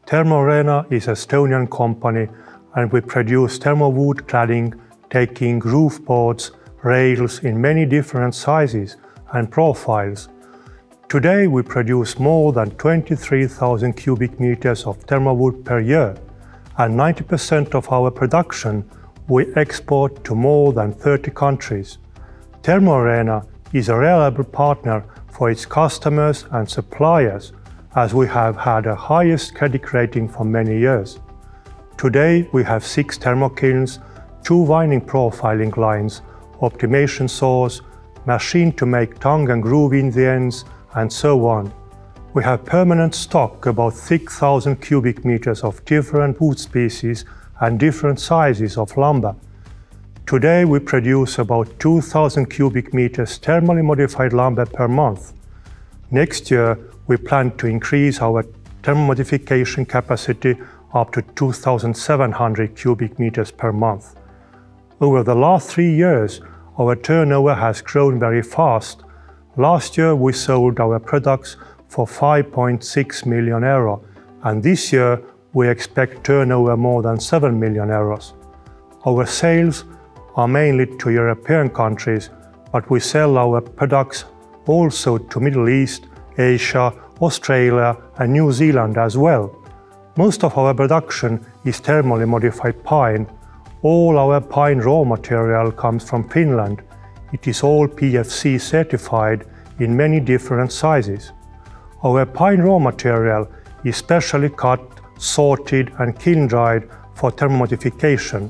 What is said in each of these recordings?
Thermo-Reena is an Estonian company and we produce thermo-wood cladding, taking roof boards, rails in many different sizes and profiles. Today we produce more than 23,000 cubic meters of thermo-wood per year, and 90% of our production we export to more than 30 countries. Thermo-Reena is a reliable partner for its customers and suppliers, as we have had a highest credit rating for many years. Today we have 6 thermokilns, 2 winding profiling lines, optimization saws, machine to make tongue and groove in the ends, and so on. We have permanent stock about 6,000 cubic meters of different wood species and different sizes of lumber. Today we produce about 2,000 cubic meters thermally modified lumber per month. Next year we plan to increase our thermomodification capacity up to 2,700 cubic meters per month. Over the last 3 years, our turnover has grown very fast. Last year we sold our products for 5.6 million euro, and this year we expect turnover more than 7 million euros. Our sales are mainly to European countries, but we sell our products also to Middle East, Asia, Australia and New Zealand as well. Most of our production is thermally modified pine. All our pine raw material comes from Finland. It is all PFC certified in many different sizes. Our pine raw material is specially cut, sorted and kiln-dried for thermomodification.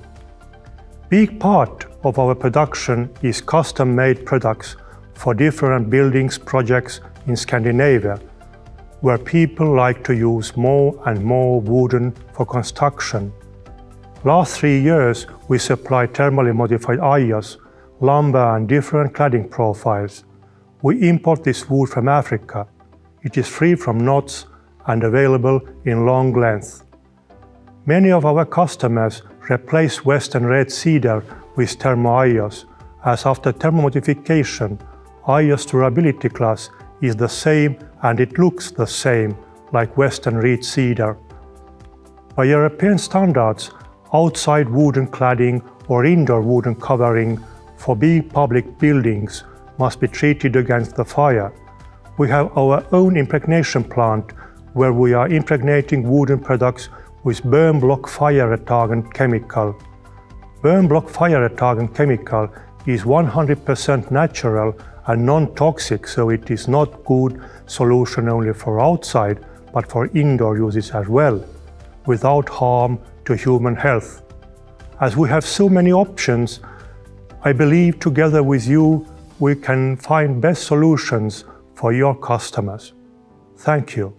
Big part of our production is custom-made products for different buildings projects in Scandinavia, where people like to use more and more wooden for construction. Last 3 years we supplied thermally modified aios, lumber and different cladding profiles. We import this wood from Africa. It is free from knots and available in long length. Many of our customers replace Western red cedar with thermo aios, as after thermomodification, aios durability class is the same and it looks the same like Western red cedar. By European standards, outside wooden cladding or indoor wooden covering for big public buildings must be treated against the fire. We have our own impregnation plant where we are impregnating wooden products with burn block fire retardant chemical. Burn block fire retardant chemical is 100% natural and non-toxic, so it is not good solution only for outside but for indoor uses as well, without harm to human health. As we have so many options, I believe together with you we can find best solutions for your customers. Thank you.